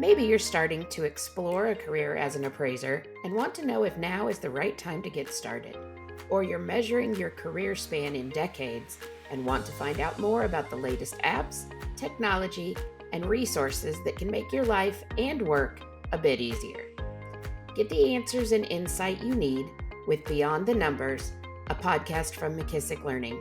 Maybe you're starting to explore a career as an appraiser and want to know if now is the right time to get started. Or you're measuring your career span in decades and want to find out more about the latest apps, technology, and resources that can make your life and work a bit easier. Get the answers and insight you need with Beyond the Numbers, a podcast from McKissock Learning.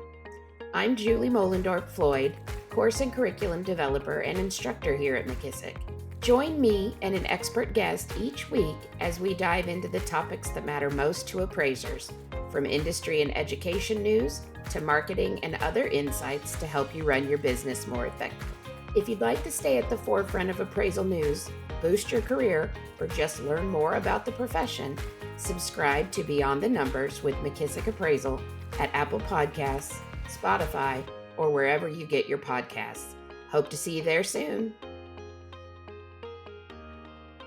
I'm Julie Mollendorp Floyd, course and curriculum developer and instructor here at McKissock. Join me and an expert guest each week as we dive into the topics that matter most to appraisers, from industry and education news to marketing and other insights to help you run your business more effectively. If you'd like to stay at the forefront of appraisal news, boost your career, or just learn more about the profession, subscribe to Beyond the Numbers with McKissock Appraisal at Apple Podcasts, Spotify, or wherever you get your podcasts. Hope to see you there soon.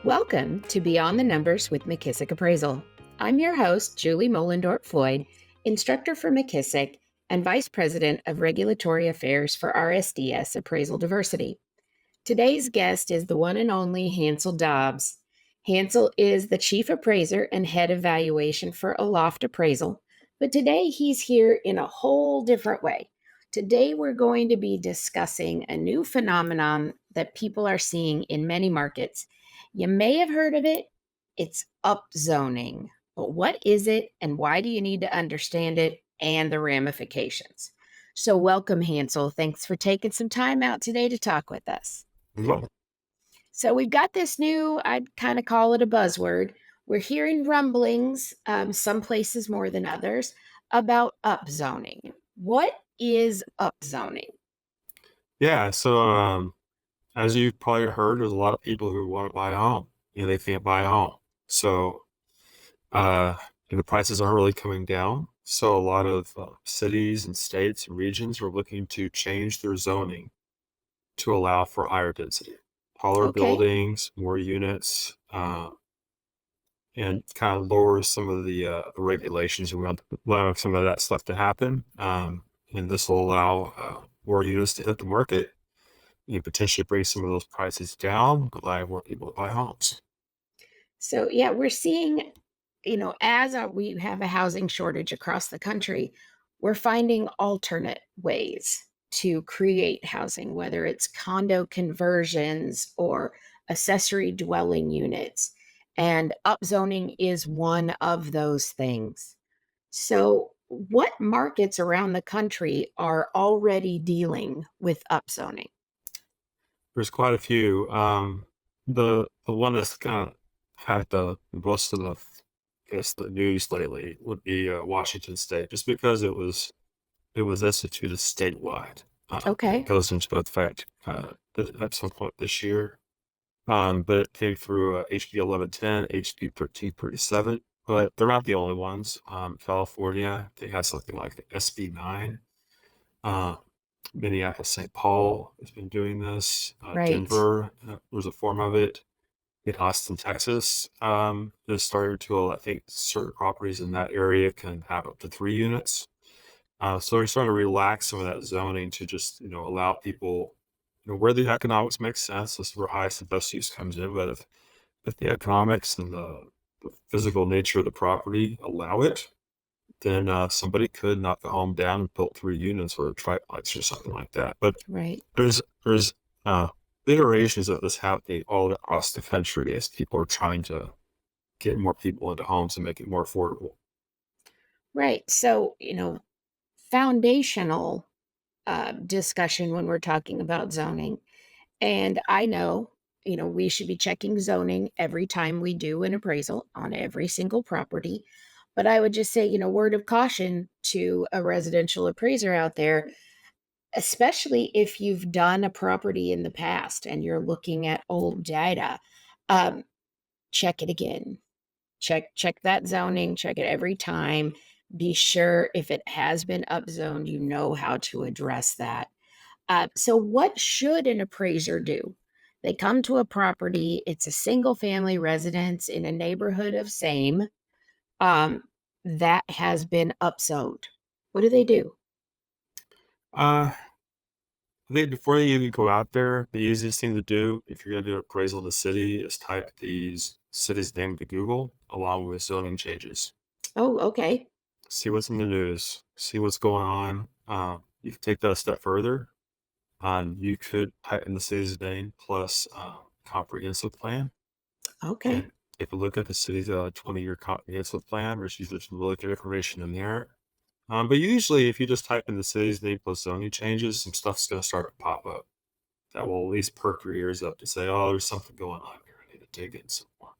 Welcome to Beyond the Numbers with McKissock Appraisal. I'm your host, Julie Mollendorp Floyd, instructor for McKissock and Vice President of Regulatory Affairs for RSDS Appraisal Diversity. Today's guest is the one and only Hansel Dobbs. Hansel is the Chief Appraiser and Head of Valuation for Aloft Appraisal, but today he's here in a whole different way. Today we're going to be discussing a new phenomenon that people are seeing in many markets. You may have heard of it. It's upzoning. But what is it and why do you need to understand it and the ramifications? So welcome, Hansel. Thanks for taking some time out today to talk with us. Yeah. So we've got this new, I'd kind of call it a buzzword. We're hearing rumblings, some places more than others, about upzoning. What is upzoning? So as you've probably heard, there's a lot of people who want to buy a home. They can't buy a home. So the prices aren't really coming down. So a lot of cities and states and regions are looking to change their zoning to allow for higher density, taller buildings, more units, and kind of lower some of the regulations. We want to allow some of that stuff to happen. And this will allow more units to hit the market. You potentially bring some of those prices down, allow more people to buy homes. So, yeah, we're seeing, as we have a housing shortage across the country, we're finding alternate ways to create housing, whether it's condo conversions or accessory dwelling units. And upzoning is one of those things. So, what markets around the country are already dealing with upzoning? There's quite a few. The one that's kind of had the most of the news lately would be Washington State, just because it was instituted statewide. It goes into effect at some point this year. But it came through HB 1110, HB 1337. But they're not the only ones. California, they had something like the SB 9. Minneapolis, St. Paul has been doing this. Right. Denver, there's a form of it. In Austin, Texas, has started to, I think, certain properties in that area can have up to 3 units. So we're starting to relax some of that zoning to just, allow people, where the economics make sense. This is where highest and best use comes in. But if the economics and the physical nature of the property allow it, then somebody could knock the home down and build 3 units or a triplex or something like that. But Right. there's iterations of this happening all across the country as people are trying to get more people into homes and make it more affordable. Right. So, foundational discussion when we're talking about zoning. And I know, we should be checking zoning every time we do an appraisal on every single property. But I would just say, word of caution to a residential appraiser out there, especially if you've done a property in the past and you're looking at old data, check it again. Check that zoning, check it every time. Be sure if it has been upzoned, you know how to address that. So what should an appraiser do? They come to a property, it's a single family residence in a neighborhood of same that has been upzoned. What do they do? Uh, I think before you even go out there, the easiest thing to do if you're gonna do an appraisal of the city is type these city's name to Google along with zoning changes. Oh, okay. See what's in the news, see what's going on. You can take that a step further. You could type in the city's name plus comprehensive plan. Okay. And if you look at the city's 20-year comprehensive plan, there's usually some really good information in there. But usually, if you just type in the city's name plus zoning changes, some stuff's going to start to pop up that will at least perk your ears up to say, oh, there's something going on here. I need to dig in some more.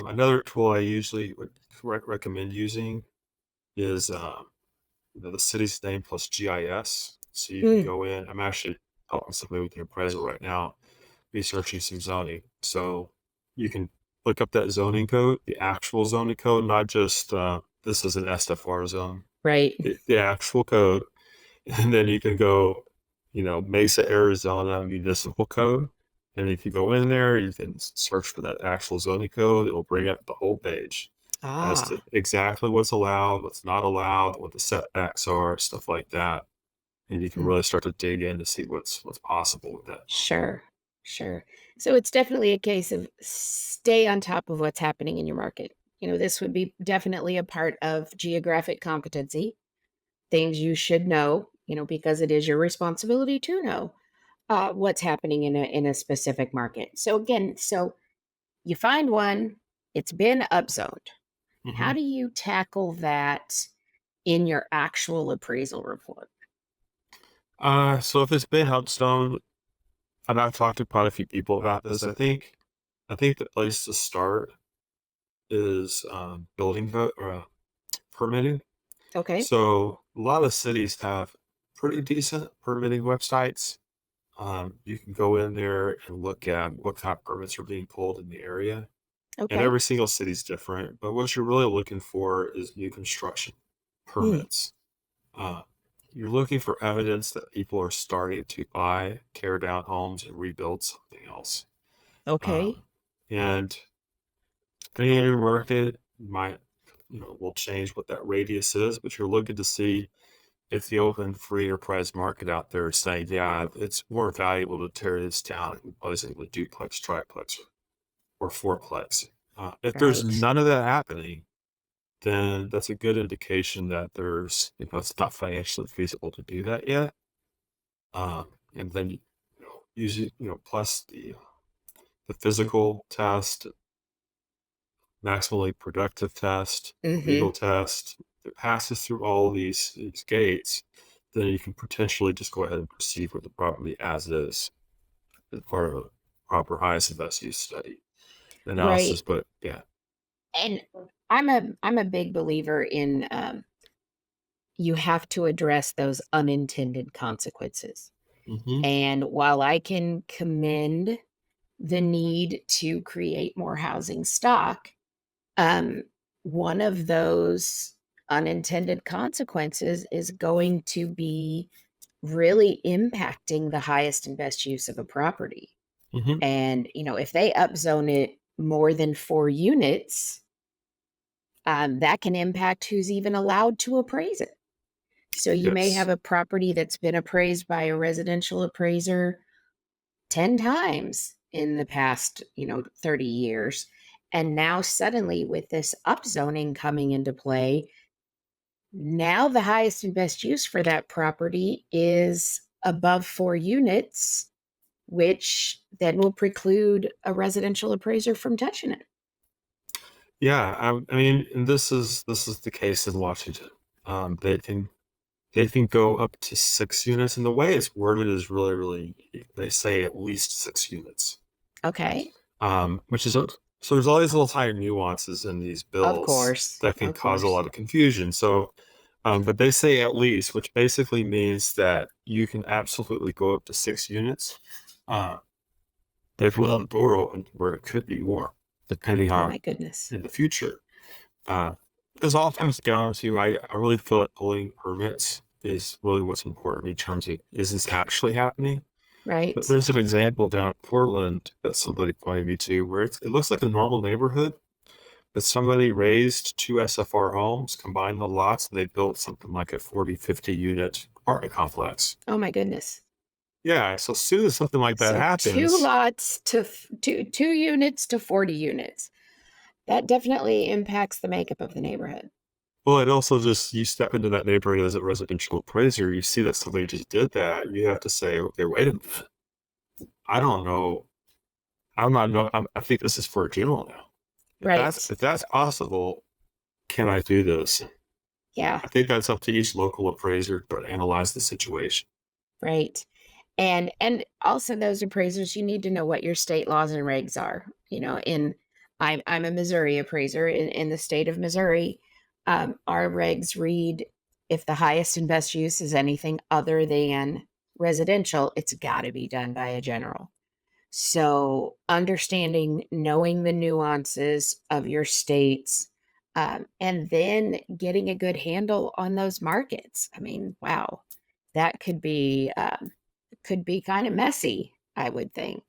Another tool I usually would recommend using is the city's name plus GIS. So you can Mm, go in. I'm actually helping somebody with the appraisal right now, researching some zoning. So you can look up that zoning code, the actual zoning code, not just this is an SFR zone, right. the actual code. And then you can go, Mesa, Arizona municipal code. And if you go in there, you can search for that actual zoning code. It will bring up the whole page as to Ah. exactly what's allowed, what's not allowed, what the setbacks are, stuff like that. And you can Mm, really start to dig in to see what's possible with that. sure. Sure. So it's definitely a case of stay on top of what's happening in your market. This would be definitely a part of geographic competency, things you should know, because it is your responsibility to know what's happening in a specific market. So again, you find one, it's been upzoned. How Mhm. do you tackle that in your actual appraisal report? So if it's been Hubstone, and I've talked to quite a few people about this, I think the place to start is building or permitting. Okay. So a lot of cities have pretty decent permitting websites. You can go in there and look at what kind of permits are being pulled in the area. And Okay. every single city's different. But what you're really looking for is new construction Hmm. permits. Uh, you're looking for evidence that people are starting to buy, tear down homes, and rebuild something else. Okay. Um, and depending on your market, might will change what that radius is, but you're looking to see if the open free enterprise market out there is saying, yeah, it's more valuable to tear this down and replace it with duplex, triplex, or fourplex. If there's Right. none of that happening, then that's a good indication that it's not financially feasible to do that yet. And then use it, plus the physical test, maximally productive test, legal Hmm. test. If it passes through all these gates, then you can potentially just go ahead and proceed with the property as is as part of a proper highest and best use study Right. analysis. But yeah. And I'm a big believer in you have to address those unintended consequences. Hmm. And while I can commend the need to create more housing stock, um, one of those unintended consequences is going to be really impacting the highest and best use of a property. Hmm. And, if they upzone it more than 4 units, that can impact who's even allowed to appraise it. So you may have Yes. a property that's been appraised by a residential appraiser 10 times in the past, 30 years. And now suddenly with this upzoning coming into play, now the highest and best use for that property is above 4 units, which then will preclude a residential appraiser from touching it. Yeah. I mean, and this is the case in Washington. They can go up to 6 units, and the way it's worded is really, really unique. They say at least 6 units. Okay. Which is so there's all these little tiny nuances in these Of bills course. that can Of cause a course. lot of confusion. So, but they say at least, which basically means that you can absolutely go up to 6 units. Uh, they've left the door open where it could be more, depending Oh on my goodness. in the future. Uh, because oftentimes, to be honest with you, I really feel like pulling permits is really what's important in terms of is this actually happening? But Right. there's an example down in Portland that somebody pointed me to where it looks like a normal neighborhood, but somebody raised two SFR homes, combined the lots, and they built something like a 40, 50 unit apartment complex. Oh my goodness. Yeah. So as soon as something like that So two happens, lots to two units to 40 units. That definitely impacts the makeup of the neighborhood. well, it also just, you step into that neighborhood as a residential appraiser, you see that somebody just did that. You have to say, okay, wait a minute. I don't know. I'm not, no, I think this is for a general now. Right. If that's possible, can I do this? Yeah. I think that's up to each local appraiser to analyze the situation. Right. And also those appraisers, you need to know what your state laws and regs are. You know, I'm a Missouri appraiser in the state of Missouri. Our regs read if the highest and best use is anything other than residential, it's got to be done by a general. So understanding, knowing the nuances of your states, and then getting a good handle on those markets. I mean, wow, that could be kind of messy, I would think.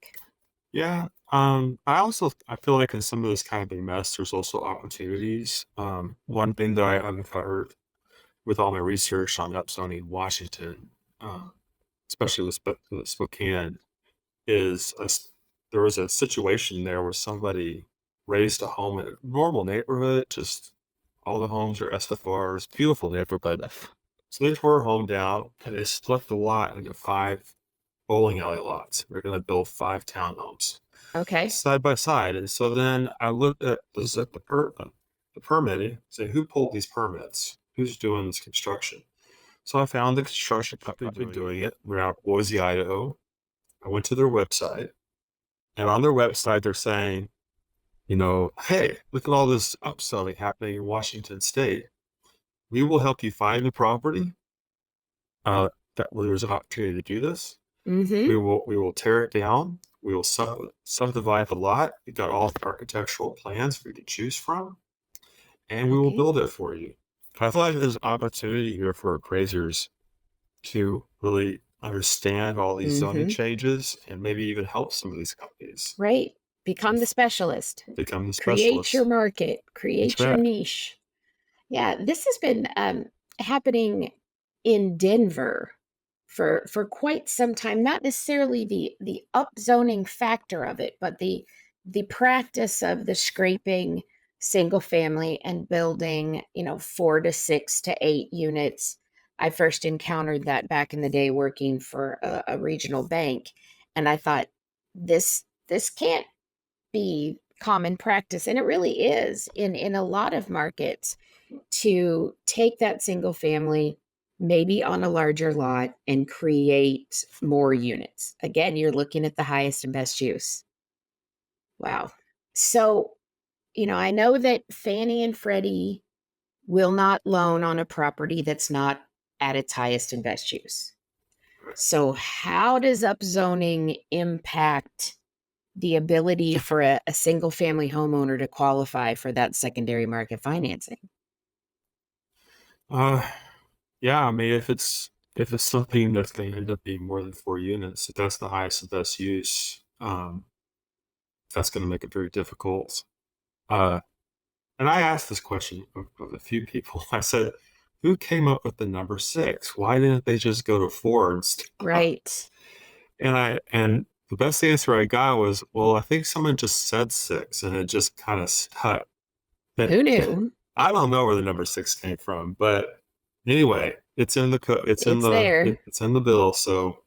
Yeah. I feel like in some of this kind of a mess, there's also opportunities. One thing that I uncovered with all my research on upzoning Washington, uh, especially with Spokane, is there was a situation there where somebody raised a home in a normal neighborhood, just all the homes are SFRs, beautiful neighborhood. So they tore a home down and they split the lot into 5 bowling alley lots. We're going to build 5 townhomes Okay. side by side. And so then I looked at the permitting, say who pulled these permits, who's doing this construction. So I found the construction company doing it. We're out of Boise, Idaho. I went to their website, and on their website they're saying, hey, look at all this upselling happening in Washington State. We will help you find the property. That there's an opportunity to do this. Mm-hmm. We will tear it down. We will subdivide the lot. We got all the architectural plans for you to choose from, and we will Okay. build it for you. I feel like there's opportunity here for appraisers to really understand all these zoning Mm-hmm. changes and maybe even help some of these companies Right. Become the specialist. become the Create your specialists. market. That's Create your right. niche. Yeah, this has been happening in Denver for quite some time. Not necessarily the upzoning factor of it, but the practice of the scraping single family and building, 4 to 6 to 8 units. I first encountered that back in the day working for a regional bank, and I thought this can't be common practice, and it really is in a lot of markets to take that single family, maybe on a larger lot, and create more units. Again, you're looking at the highest and best use. Wow. So, I know that Fannie and Freddie will not loan on a property that's not at its highest and best use. So, how does upzoning impact the ability for a single family homeowner to qualify for that secondary market financing? Uh, yeah. I mean, if it's something that's going to end up being more than 4 units, if that's the highest and best use, that's going to make it very difficult. Uh, and I asked this question of a few people. I said, "Who came up with the number 6? Why didn't they just go to 4 instead?" Right. And the best answer I got was, "Well, I think someone just said 6, and it just kind of stuck." But Who knew? I don't know where the number 6 came from, but anyway, it's in the It's there. it's in the bill. So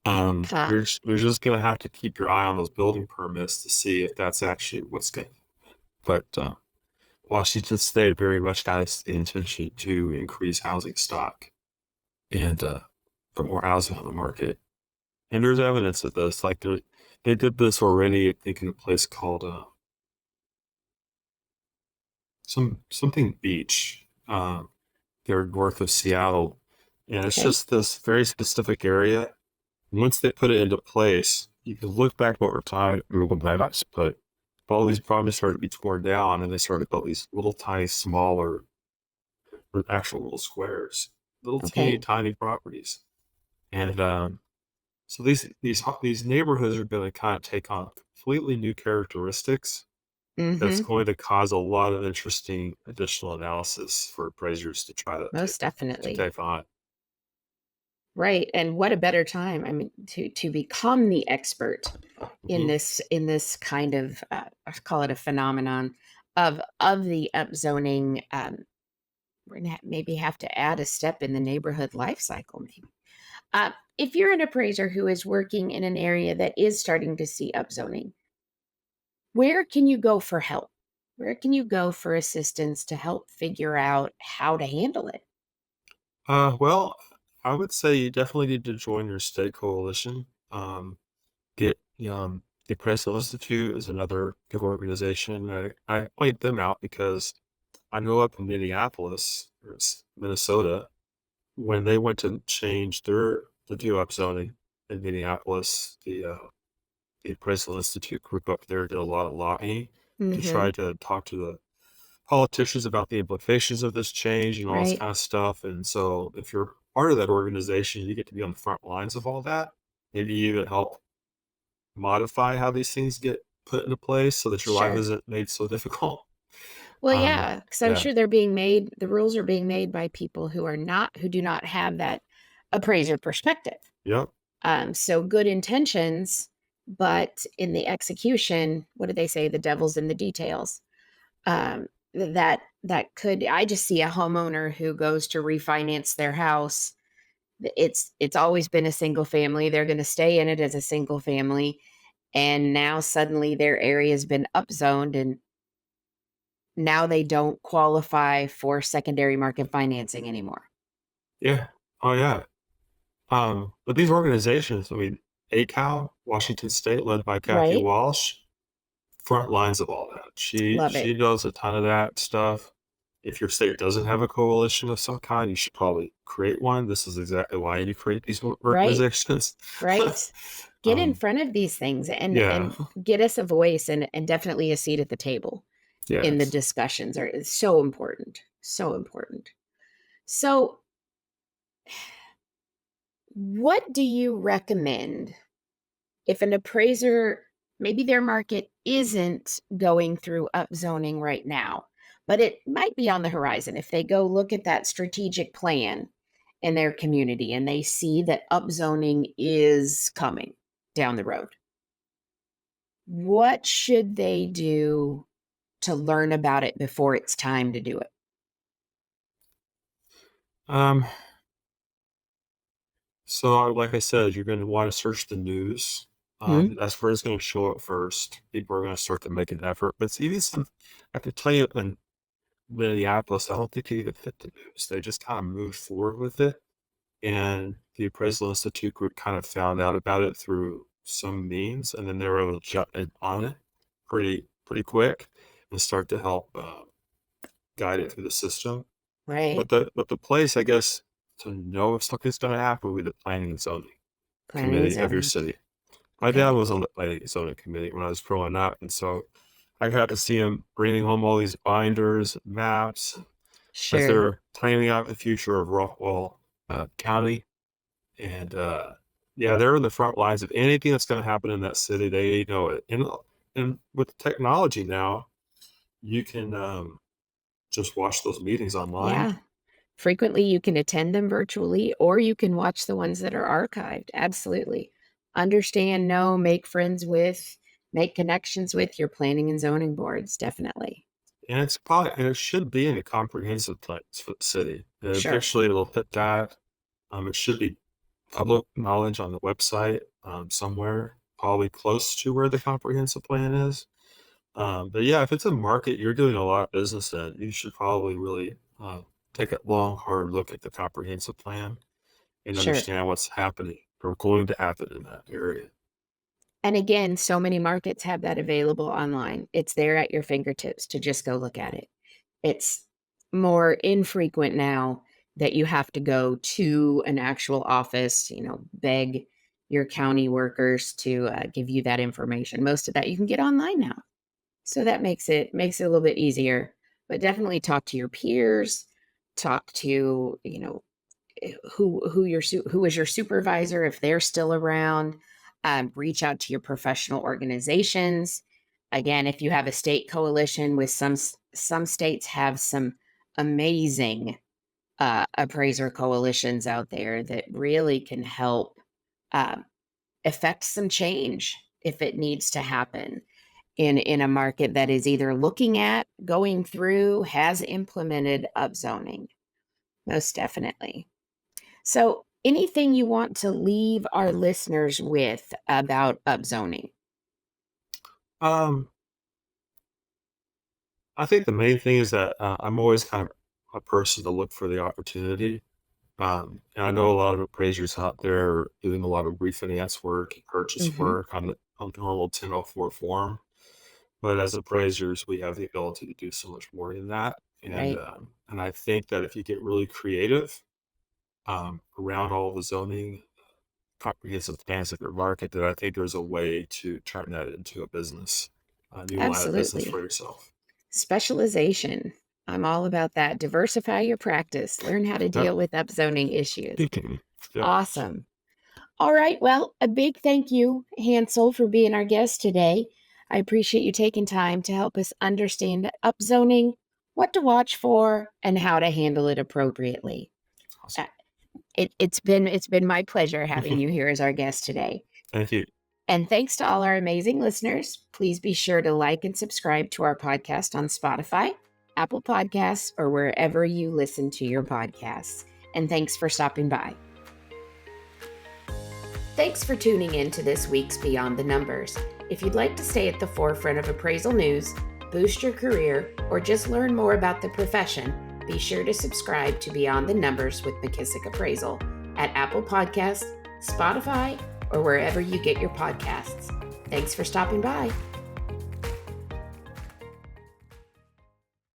Huh. you're just gonna have to keep your eye on those building permits to see if that's actually what's going. But Washington State very much has the intention to increase housing stock and put more housing on the market. And there's evidence of this. Like they did this already, I think, in a place called something beach. They're north of Seattle, and it's Okay. just this very specific area. Once they put it into place, you can look back over time at Google Maps, but all these properties started to be torn down, and they started to build these little tiny, smaller, or actual little squares, little teeny Okay. tiny properties. And so these neighborhoods are going to kind of take on completely new characteristics. That's Mhm. going to cause a lot of interesting additional analysis for appraisers to try to Most to definitely. take on. Right. And what a better time, I mean, to become the expert Hmm. in this kind of I call it a phenomenon of the upzoning. We're gonna maybe have to add a step in the neighborhood life cycle, maybe. If you're an appraiser who is working in an area that is starting to see upzoning, where can you go for help? Where can you go for assistance to help figure out how to handle it? Well, I would say you definitely need to join your state coalition. Get the Appraisal Institute is another good organization. I point them out because I know up in Minneapolis, or Minnesota, when they went to change the do up zoning in Minneapolis, the Appraisal Institute group up there did a lot of lobbying to Hmm. try to talk to the politicians about the implications of this change and all this Right. kind of stuff. And so, if you're part of that organization, you get to be on the front lines of all that. Maybe you even help modify how these things get put into place so that your life Sure. isn't made so difficult. Well, yeah, because I'm Yeah. sure they're being made, the rules are being made by people who do not have that appraiser perspective. Yep. So good intentions, but in the execution, what do they say? The devil's in the details. That could, I just see a homeowner who goes to refinance their house. It's always been a single family. They're going to stay in it as a single family, and now suddenly their area has been upzoned, and now they don't qualify for secondary market financing anymore. Yeah. Oh, yeah. But these organizations, I mean, ACAL, Washington State, led by Kathy Right? Walsh, front lines of all that. Love She it. does a ton of that stuff. If your state doesn't have a coalition of some kind, you should probably create one. This is exactly why you create these Right? organizations. Right? Get in um, front of these things yeah. and get us a voice and definitely a seat at the table in the Yes. discussions are is so important. So important. So, what do you recommend if an appraiser, maybe their market isn't going through upzoning right now, but it might be on the horizon? If they go look at that strategic plan in their community and they see that upzoning is coming down the road, what should they do to learn about it before it's time to do it? Um, so like I said, you're going to want to search the news. Hmm? That's where it's going to show up first. People are going to start to make an effort. But it's even some, I can tell you in Minneapolis, I don't think they even fit the news. They just kind of moved forward with it. And the Appraisal Institute group kind of found out about it through some means, and then they were able to jump in on it pretty quick and start to help guide it through the system. Right? But the place, I guess, to know if something's going to happen would be the planning and zoning Planning and committee of your zoning. city. My dad Okay. was on the planning and zoning committee when I was growing up, and so I got to see him bringing home all these binders, maps, as Sure. they're planning out the future of Rockwall County. And yeah, they're in the front lines of anything that's going to happen in that city. They know it. And with technology now, you can just watch those meetings online. Yeah. Frequently, you can attend them virtually or you can watch the ones that are archived. Absolutely. Understand, know, make friends with, make connections with your planning and zoning boards. Definitely. And it should be in a comprehensive place for the city. And Sure. eventually it'll hit that. It should be public knowledge on the website somewhere, probably close to where the comprehensive plan is. But yeah, if it's a market you're doing a lot of business in, you should probably really take a long, hard look at the comprehensive plan and Sure. understand what's happening or going to happen in that area. And again, so many markets have that available online. It's there at your fingertips to just go look at it. It's more infrequent now that you have to go to an actual office, beg your county workers to give you that information. Most of that you can get online now. So that makes it a little bit easier. But definitely talk to your peers, talk to, who is your supervisor if they're still around. Reach out to your professional organizations. Again, if you have a state coalition with some states have some amazing appraiser coalitions out there that really can help uh, affect some change if it needs to happen in a market that is either looking at, going through, has implemented upzoning. Most definitely. So, anything you want to leave our listeners with about upzoning? Um, I think the main thing is that I'm always kind of a person to look for the opportunity. And I know a lot of appraisers out there are doing a lot of refinance work, purchase Hmm. work on the normal 1004 form. But as appraisers, we have the ability to do so much more than that. Right. And I think that if you get really creative around all the zoning comprehensive plans of your market, that I think there's a way to turn that into a business. You will have a business Absolutely. for yourself. Specialization. I'm all about that. Diversify your practice. Learn how to Yep. deal with upzoning issues. Yep. Awesome. All right. Well, a big thank you, Hansel, for being our guest today. I appreciate you taking time to help us understand upzoning, what to watch for, and how to handle it appropriately. Awesome. Uh, it's been my pleasure having you here as our guest today. Thank you. And thanks to all our amazing listeners. Please be sure to like and subscribe to our podcast on Spotify, Apple Podcasts, or wherever you listen to your podcasts. And thanks for stopping by. Thanks for tuning in to this week's Beyond the Numbers. If you'd like to stay at the forefront of appraisal news, boost your career, or just learn more about the profession, be sure to subscribe to Beyond the Numbers with McKissock Appraisal at Apple Podcasts, Spotify, or wherever you get your podcasts. Thanks for stopping by.